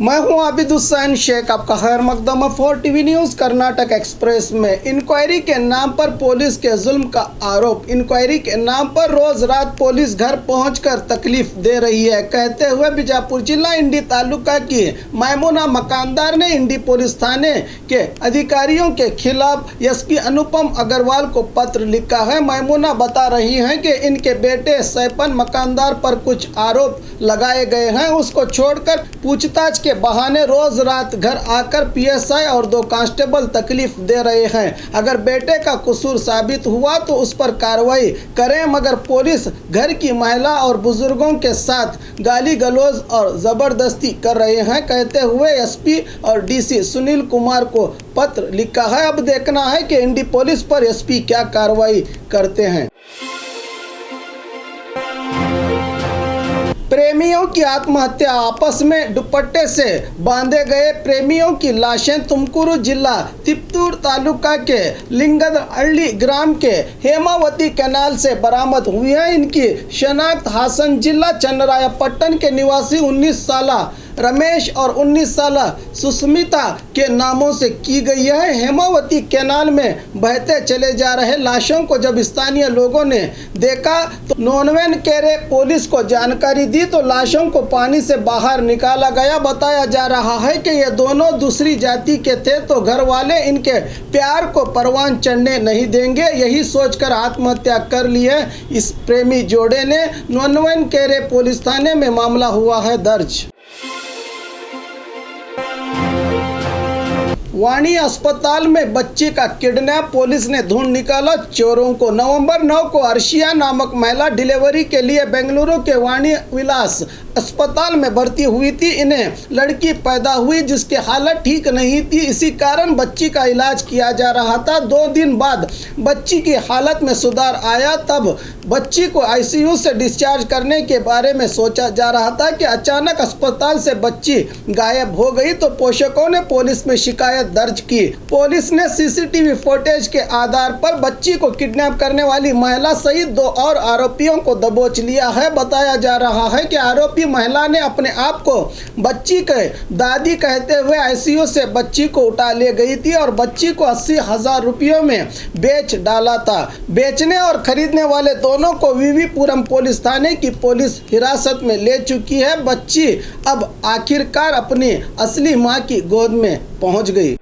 मैं हूं आबिद हुसैन शेख, आपका खैर मकदम 4 टीवी न्यूज़ कर्नाटक एक्सप्रेस में। इंक्वायरी के नाम पर पुलिस के जुल्म का आरोप। इंक्वायरी के नाम पर रोज रात पुलिस घर पहुंचकर तकलीफ दे रही है, कहते हुए बीजापुर जिला इंडी तालुका की मैमुना मकानदार ने इंडी पुलिस थाने के अधिकारियों के खिलाफ एसपी अनुपम अग्रवाल को पत्र लिखा है। मैमुना बता रही हैं कि इनके बेटे सैपन मकानदार पर कुछ आरोप लगाए गए हैं। उसको छोड़कर पूछताछ के बहाने रोज रात घर आकर पीएसआई और 2 कांस्टेबल तकलीफ दे रहे हैं। अगर बेटे का कसूर साबित हुआ तो उस पर कार्रवाई करें, मगर पुलिस घर की महिला और बुजुर्गों के साथ गाली गलौज और जबरदस्ती कर रहे हैं, कहते हुए एसपी और डीसी सुनील कुमार को पत्र लिखा है। अब देखना है कि इंडी पुलिस पर एसपी क्या कार्रवाई करते हैं। प्रेमियों की आत्महत्या। आपस में दुपट्टे से बांधे गए प्रेमियों की लाशें तुमकुरू जिला तिप्तूर तालुका के लिंगदहल्ली ग्राम के हेमावती कैनाल से बरामद हुई है। इनकी शनाख्त हासन जिला चन्नरायपट्टन के निवासी 19 साल रमेश और 19 साल सुस्मिता के नामों से की गई है। हेमावती कैनाल में बहते चले जा रहे लाशों को जब स्थानीय लोगों ने देखा तो नोनवेन केरे पुलिस को जानकारी दी तो लाशों को पानी से बाहर निकाला गया। बताया जा रहा है कि ये दोनों दूसरी जाति के थे तो घर वाले इनके प्यार को परवान चढ़ने नहीं देंगे, यही सोचकर आत्महत्या कर ली है। इस प्रेमी जोड़े ने नोनवेन केरे पुलिस थाने में मामला हुआ है दर्ज। वाणी अस्पताल में बच्ची का किडनैप, पुलिस ने ढूंढ निकाला चोरों को। नवंबर 9 को अर्शिया नामक महिला डिलीवरी के लिए बेंगलुरु के वाणी विलास अस्पताल में भर्ती हुई थी। इन्हें लड़की पैदा हुई जिसकी हालत ठीक नहीं थी, इसी कारण बच्ची का इलाज किया जा रहा था। 2 दिन बाद बच्ची की हालत में सुधार आया, तब बच्ची को आईसीयू से डिस्चार्ज करने के बारे में सोचा जा रहा था कि अचानक अस्पताल से बच्ची गायब हो गई तो पोषकों ने पुलिस में शिकायत दर्ज की। पुलिस ने सीसीटीवी फुटेज के आधार पर बच्ची को किडनैप करने वाली महिला सहित 2 और आरोपियों को दबोच लिया है। बताया जा रहा है कि आरोपी महिला ने अपने आप को बच्ची के दादी कहते हुए आईसीयू से बच्ची को उठा ले गई थी और बच्ची को 80,000 रुपयों में बेच डाला था। बेचने और खरीदने वाले दोनों को वीवीपुरम पुलिस थाने की पुलिस हिरासत में ले चुकी है। बच्ची अब आखिरकार अपनी असली मां की गोद में पहुंच गई।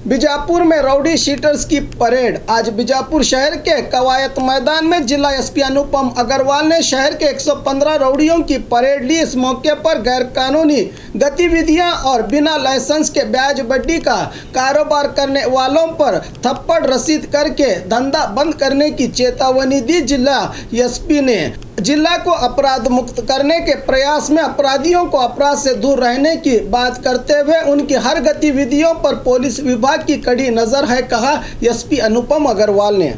बीजापुर में राउडी शीटर्स की परेड। आज बीजापुर शहर के कवायत मैदान में जिला एसपी अनुपम अग्रवाल ने शहर के 115 राउडियों की परेड ली। इस मौके पर गैरकानूनी गतिविधियां और बिना लाइसेंस के ब्याज बड्डी का कारोबार करने वालों पर थप्पड़ रसीद करके धंधा बंद करने की चेतावनी दी। जिला एसपी ने जिला को अपराध मुक्त करने के प्रयास में अपराधियों को अपराध से दूर रहने की बात करते हुए उनकी हर गतिविधियों पर पुलिस विभाग की कड़ी नजर है, कहा एसपी अनुपम अग्रवाल ने।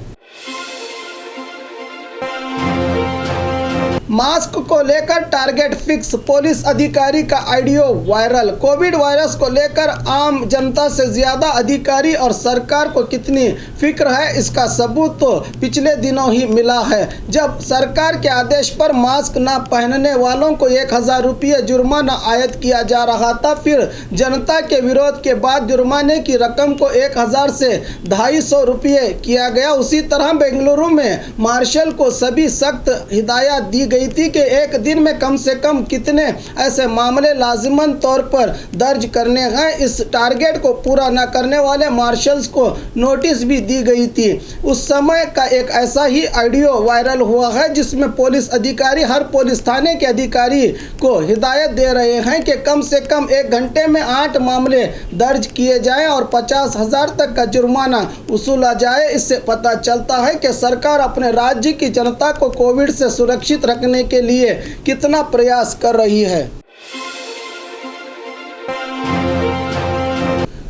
मास्क को लेकर टारगेट फिक्स, पुलिस अधिकारी का ऑडियो वायरल। कोविड वायरस को लेकर आम जनता से ज्यादा अधिकारी और सरकार को कितनी फिक्र है, इसका सबूत तो पिछले दिनों ही मिला है, जब सरकार के आदेश पर मास्क न पहनने वालों को 1,000 रुपये जुर्माना आयद किया जा रहा था। फिर जनता के विरोध के बाद जुर्माने की रकम को 1,000 से 250 रुपये किया गया। उसी तरह बेंगलुरु में मार्शल को सभी सख्त हिदायत दी गई थी कि एक दिन में कम से कम कितने ऐसे मामले लाजिमन तौर पर दर्ज करने हैं। इस टारगेट को पूरा न करने वाले मार्शल्स को नोटिस भी दी गई थी। उस समय का एक ऐसा ही ऑडियो वायरल हुआ है जिसमें पुलिस अधिकारी हर पुलिस थाने के अधिकारी को हिदायत दे रहे हैं कि कम से कम 1 घंटे में 8 मामले दर्ज किए जाएं और 50,000 तक का जुर्माना वसूला जाए। इससे पता चलता है कि सरकार अपने राज्य की जनता को कोविड से सुरक्षित रखने के लिए कितना प्रयास कर रही है।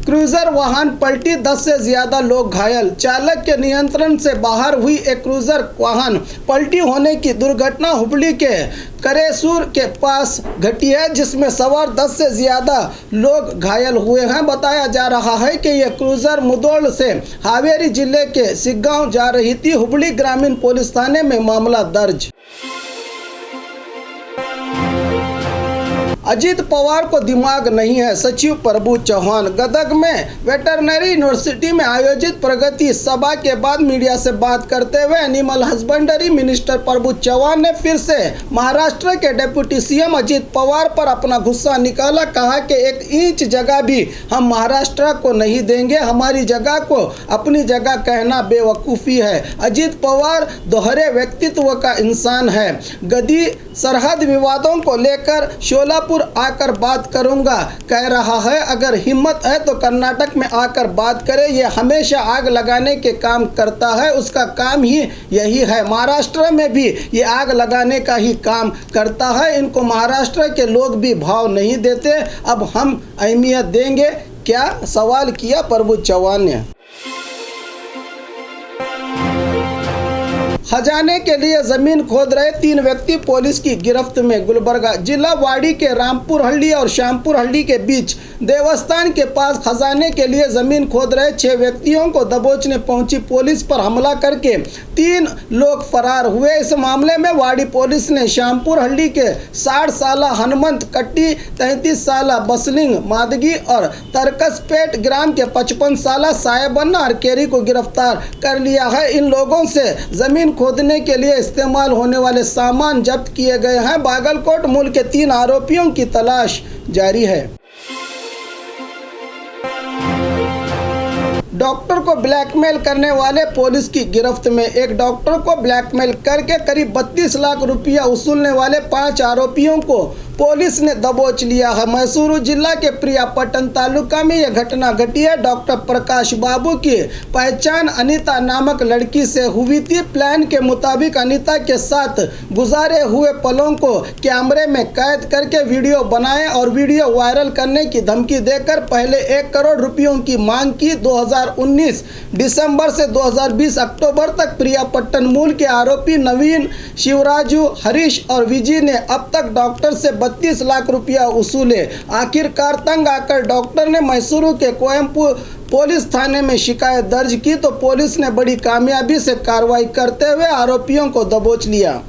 क्रूजर वाहन पलटी, 10 से ज्यादा लोग घायल। चालक के नियंत्रण से बाहर हुई एक क्रूजर वाहन पलटी होने की दुर्घटना हुबली के करेसूर के पास घटी है, जिसमें सवार 10 से ज्यादा लोग घायल हुए हैं। बताया जा रहा है कि यह क्रूजर मुदोल से हावेरी जिले के सिग्गांव जा रही थी। हुबली ग्रामीण पुलिस थाने में मामला दर्ज। अजीत पवार को दिमाग नहीं है, सचिव प्रभु चौहान। गदग में वेटरनरी यूनिवर्सिटी में आयोजित प्रगति सभा के बाद मीडिया से बात करते हुए एनिमल हस्बेंड्री मिनिस्टर प्रभु चौहान ने फिर से महाराष्ट्र के डिप्टी सीएम अजीत पवार पर अपना गुस्सा निकाला। कहा कि 1 इंच जगह भी हम महाराष्ट्र को नहीं देंगे, हमारी जगह को अपनी जगह कहना बेवकूफ़ी है। अजीत पवार दोहरे व्यक्तित्व का इंसान है। गदी सरहद विवादों को लेकर शोलापुर आकर बात करूंगा कह रहा है। अगर हिम्मत है तो कर्नाटक में आकर बात करे। ये हमेशा आग लगाने के काम करता है, उसका काम ही यही है। महाराष्ट्र में भी ये आग लगाने का ही काम करता है। इनको महाराष्ट्र के लोग भी भाव नहीं देते, अब हम अहमियत देंगे क्या, सवाल किया प्रभु चौहान ने। खजाने के लिए जमीन खोद रहे 3 व्यक्ति पुलिस की गिरफ्त में। गुलबर्गा जिला वाड़ी के रामपुर हल्ली और श्यामपुर हल्ली के बीच देवस्थान के पास खजाने के लिए जमीन खोद रहे 6 व्यक्तियों को दबोचने पहुंची पुलिस पर हमला करके 3 लोग फरार हुए। इस मामले में वाड़ी पुलिस ने श्यामपुर हल्ली के 60 साल हनुमंत कट्टी, 33 साल बसलिंग मादगी और तरकसपेट ग्राम के 55 साल साहेबन्ना अरकेरी को गिरफ्तार कर लिया है। इन लोगों से जमीन खोदने के लिए इस्तेमाल होने वाले सामान जब्त किए गए हैं। बागलकोट मूल के 3 आरोपियों की तलाश जारी है। डॉक्टर को ब्लैकमेल करने वाले पुलिस की गिरफ्त में। एक डॉक्टर को ब्लैकमेल करके करीब 32 लाख रुपया वसूलने वाले 5 आरोपियों को पुलिस ने दबोच लिया है। मैसूरू जिला के प्रियापट्टन तालुका में यह घटना घटी है। डॉक्टर प्रकाश बाबू की पहचान अनीता नामक लड़की से हुई थी। प्लान के मुताबिक अनीता के साथ गुजारे हुए पलों को कैमरे में कैद करके वीडियो बनाए और वीडियो वायरल करने की धमकी देकर पहले 1 करोड़ रुपयों की मांग की। 2019 दिसंबर से 2020 अक्टूबर तक प्रियापट्टन मूल के आरोपी नवीन, शिवराजू, हरीश और विजय ने अब तक डॉक्टर से 32 लाख रुपया वसूले। आखिरकार तंग आकर डॉक्टर ने मैसूरू के कोयम्पुर पुलिस थाने में शिकायत दर्ज की तो पुलिस ने बड़ी कामयाबी से कार्रवाई करते हुए आरोपियों को दबोच लिया।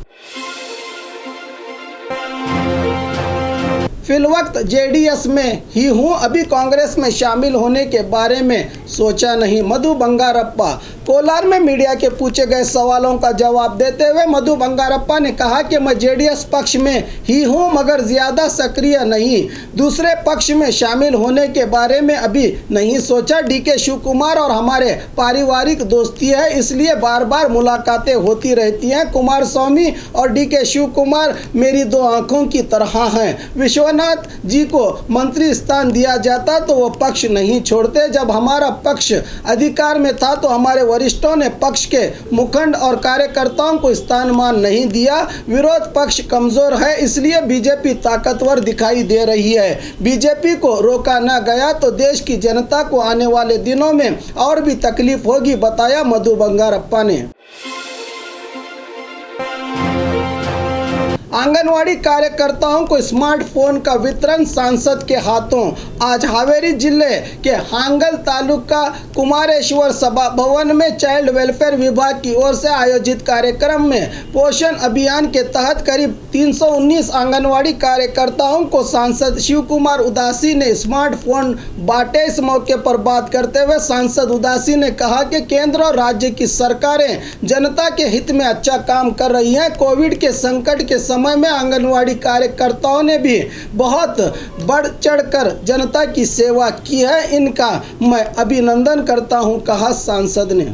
फिलवक्त जेडीएस में ही हूँ, अभी कांग्रेस में शामिल होने के बारे में सोचा नहीं। मधु बंगारप्पा कोलार में मीडिया के पूछे गए सवालों का जवाब देते हुए मधु बंगारप्पा ने कहा कि मैं जेडीएस पक्ष में ही हूँ मगर ज़्यादा सक्रिय नहीं, दूसरे पक्ष में शामिल होने के बारे में अभी नहीं सोचा। डीके शिव कुमार और हमारे पारिवारिक दोस्ती है, इसलिए बार बार मुलाकातें होती रहती हैं। कुमार स्वामी और डीके शिव कुमार मेरी 2 आँखों की तरह हैं। विश्वनाथ जी को मंत्री स्थान दिया जाता तो वो पक्ष नहीं छोड़ते। जब हमारा पक्ष अधिकार में था तो हमारे वरिष्ठों ने पक्ष के मुखंड और कार्यकर्ताओं को स्थान-मान नहीं दिया। विरोध पक्ष कमजोर है, इसलिए बीजेपी ताकतवर दिखाई दे रही है। बीजेपी को रोका न गया तो देश की जनता को आने वाले दिनों में और भी तकलीफ होगी, बताया मधु बंगारप्पा ने। आंगनवाड़ी कार्यकर्ताओं को स्मार्टफोन का वितरण सांसद के हाथों। आज हावेरी जिले के हांगल तालुका कुमारेश्वर सभा भवन में चाइल्ड वेलफेयर विभाग की ओर से आयोजित कार्यक्रम में पोषण अभियान के तहत करीब 319 आंगनवाड़ी कार्यकर्ताओं को सांसद शिव कुमार उदासी ने स्मार्टफोन बांटे। इस मौके पर बात करते हुए सांसद उदासी ने कहा कि केंद्र और राज्य की सरकारें जनता के हित में अच्छा काम कर रही हैं। कोविड के संकट के समय में आंगनवाड़ी कार्यकर्ताओं ने भी बहुत बढ़ चढ़कर जनता की सेवा की है, इनका मैं अभिनंदन करता हूं, कहा सांसद ने।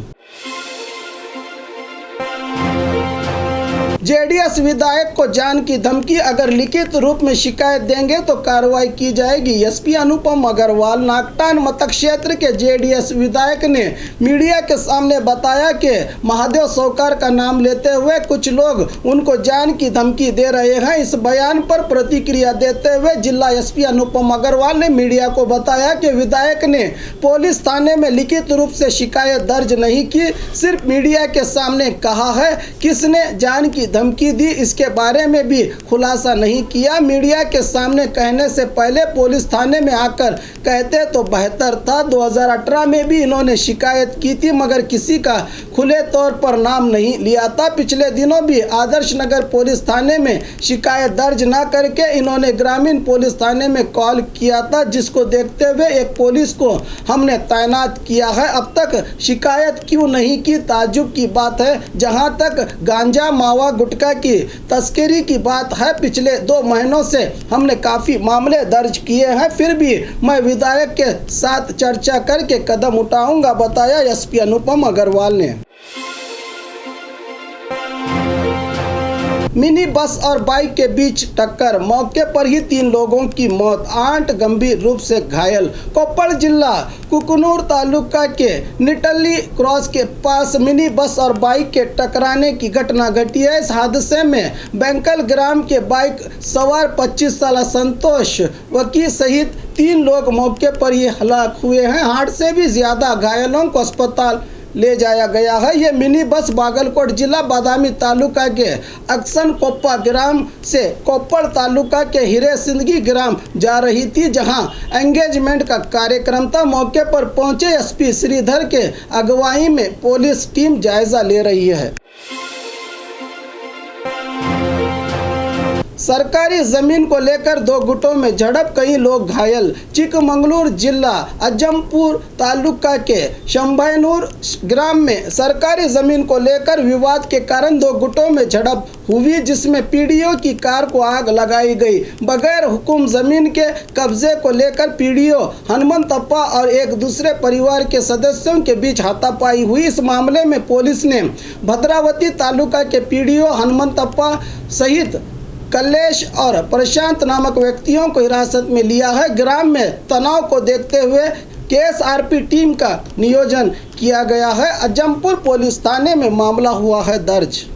जेडीएस विधायक को जान की धमकी, अगर लिखित रूप में शिकायत देंगे तो कार्रवाई की जाएगी। एसपी अनुपम अग्रवाल नागटान मतक क्षेत्र के जेडीएस विधायक ने मीडिया के सामने बताया कि महादेव सौकार का नाम लेते हुए कुछ लोग उनको जान की धमकी दे रहे हैं। इस बयान पर प्रतिक्रिया देते हुए जिला एसपी अनुपम अग्रवाल ने मीडिया को बताया कि विधायक ने पुलिस थाने में लिखित रूप से शिकायत दर्ज नहीं की, सिर्फ मीडिया के सामने कहा है। किसने जान की धमकी दी, इसके बारे में भी खुलासा नहीं किया। मीडिया के सामने कहने से पहले पुलिस थाने में आकर कहते तो बेहतर था। 2018 में भी इन्होंने शिकायत की थी, मगर किसी का खुले तौर पर नाम नहीं लिया था। पिछले दिनों भी आदर्श नगर पुलिस थाने में शिकायत दर्ज न करके इन्होंने ग्रामीण पुलिस थाने में कॉल किया था, जिसको देखते हुए एक पुलिस को हमने तैनात किया है। अब तक शिकायत क्यों नहीं की, ताज्जुब की बात है। जहां तक गांजा मावा गुटखा की तस्करी की बात है, पिछले 2 महीनों से हमने काफ़ी मामले दर्ज किए हैं, फिर भी मैं विधायक के साथ चर्चा करके कदम उठाऊंगा, बताया एसपी अनुपम अग्रवाल ने। मिनी बस और बाइक के बीच टक्कर, मौके पर ही 3 लोगों की मौत, 8 गंभीर रूप से घायल। कोप्पड़ जिला कुकनूर तालुका के निटली क्रॉस के पास मिनी बस और बाइक के टकराने की घटना घटी है। इस हादसे में बैंकल ग्राम के बाइक सवार 25 साल संतोष वकी सहित 3 लोग मौके पर ही हलाक हुए हैं। 8 से भी ज्यादा घायलों को अस्पताल ले जाया गया है। ये मिनी बस बागलकोट जिला बादामी तालुका के अक्सन कोप्पा ग्राम से कोप्पड़ तालुका के हिरे सिंदगी ग्राम जा रही थी, जहां एंगेजमेंट का कार्यक्रम था। मौके पर पहुंचे एसपी श्रीधर के अगुवाई में पुलिस टीम जायजा ले रही है। सरकारी जमीन को लेकर 2 गुटों में झड़प, कई लोग घायल। चिकमंगलूर जिला अजमपुर तालुका के शंभैनूर ग्राम में सरकारी जमीन को लेकर विवाद के कारण 2 गुटों में झड़प हुई, जिसमें पीडीओ की कार को आग लगाई गई। बगैर हुकुम जमीन के कब्जे को लेकर पीडीओ हनुमंतप्पा और एक दूसरे परिवार के सदस्यों के बीच हाथापाई हुई। इस मामले में पुलिस ने भद्रावती तालुका के पीडीओ हनुमंतप्पा सहित कलेश और प्रशांत नामक व्यक्तियों को हिरासत में लिया है। ग्राम में तनाव को देखते हुए केएसआरपी टीम का नियोजन किया गया है। अजमपुर पुलिस थाने में मामला हुआ है दर्ज।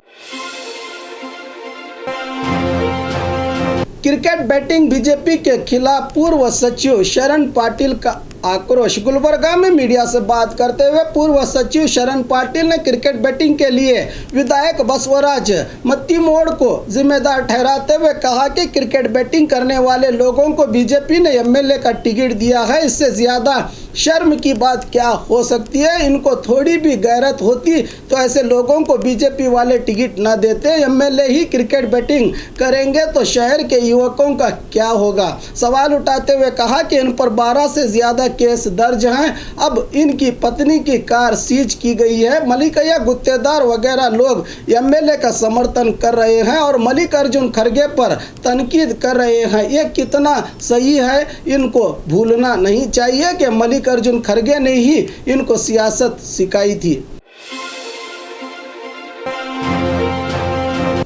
क्रिकेट बैटिंग, बीजेपी के खिलाफ पूर्व सचिव शरण पाटिल का आक्रोश। गुलबर्गा में मीडिया से बात करते हुए पूर्व सचिव शरण पाटिल ने क्रिकेट बैटिंग के लिए विधायक बसवराज मत्तीमोड़ को जिम्मेदार ठहराते हुए कहा कि क्रिकेट बैटिंग करने वाले लोगों को बीजेपी ने एमएलए का टिकट दिया है, इससे ज्यादा शर्म की बात क्या हो सकती है। इनको थोड़ी भी गैरत होती तो ऐसे लोगों को बीजेपी वाले टिकट न देते। एमएलए ही क्रिकेट बैटिंग करेंगे तो शहर के युवकों का क्या होगा। सवाल उठाते हुए कहा कि इन पर 12 से ज्यादा केस दर्ज हैं। अब इनकी पत्नी की कार सीज की गई है। मल्लिकैया गुत्तेदार वगैरह लोग एमएलए का समर्थन कर रहे हैं और मल्लिकार्जुन खड़गे पर तनकीद कर रहे हैं। ये कितना सही है, इनको भूलना नहीं चाहिए कि मल्लिकार्जुन खड़गे ने ही इनको सियासत सिखाई थी।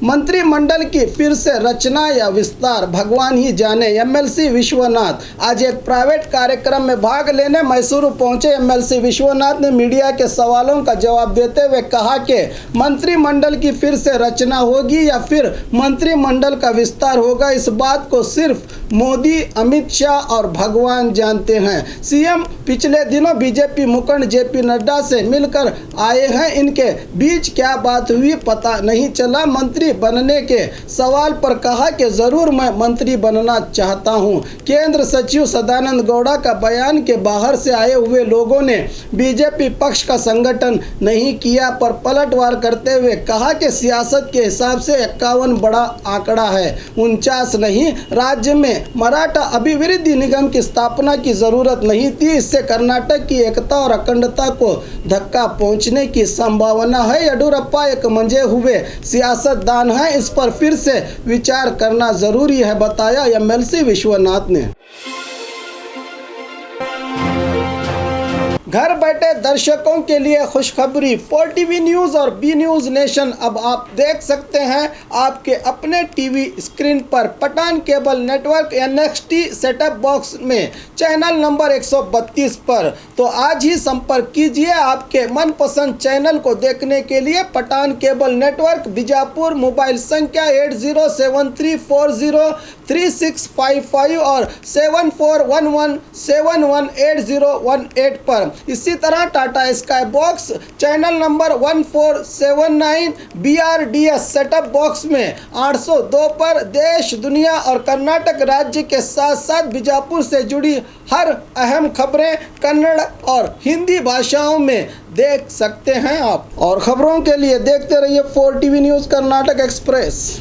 मंत्रिमंडल की फिर से रचना या विस्तार, भगवान ही जाने। एमएलसी विश्वनाथ आज एक प्राइवेट कार्यक्रम में भाग लेने मैसूर पहुंचे। एमएलसी विश्वनाथ ने मीडिया के सवालों का जवाब देते हुए कहा कि मंत्रिमंडल की फिर से रचना होगी या फिर मंत्रिमंडल का विस्तार होगा, इस बात को सिर्फ मोदी, अमित शाह और भगवान जानते हैं। सीएम पिछले दिनों बीजेपी मुखंड जेपी नड्डा से मिलकर आए हैं। इनके बीच क्या बात हुई पता नहीं चला। मंत्री बनने के सवाल पर कहा कि जरूर मैं मंत्री बनना चाहता हूं। केंद्र सचिव सदानंद गौड़ा का बयान के बाहर से आए हुए लोगों ने बीजेपी पक्ष का संगठन नहीं किया, पर पलटवार करते हुए कहा कि सियासत के हिसाब से 51 बड़ा आंकड़ा है, 49 नहीं। राज्य में मराठा अभिवृद्धि निगम की स्थापना की जरूरत नहीं थी, इससे कर्नाटक की एकता और अखंडता को धक्का पहुंचने की संभावना है। येडियुरप्पा एक मंजे हुए सियासतदान है, इस पर फिर से विचार करना जरूरी है, बताया एमएलसी विश्वनाथ ने। घर बैठे दर्शकों के लिए खुशखबरी, 4TV न्यूज़ और बी न्यूज़ नेशन अब आप देख सकते हैं आपके अपने टीवी स्क्रीन पर। Pathan cable network NXT setup box में चैनल नंबर 132 पर। तो आज ही संपर्क कीजिए आपके मनपसंद चैनल को देखने के लिए। Pathan cable network Bijapur, mobile संख्या 8073403655 और 7411718018 पर। इसी तरह Tata sky box channel number 1479 BRDS setup box में 802 पर देश, दुनिया और कर्नाटक राज्य के साथ साथ बीजापुर से जुड़ी हर अहम खबरें कन्नड़ और हिंदी भाषाओं में देख सकते हैं आप। और खबरों के लिए देखते रहिए 4TV न्यूज़ कर्नाटक एक्सप्रेस।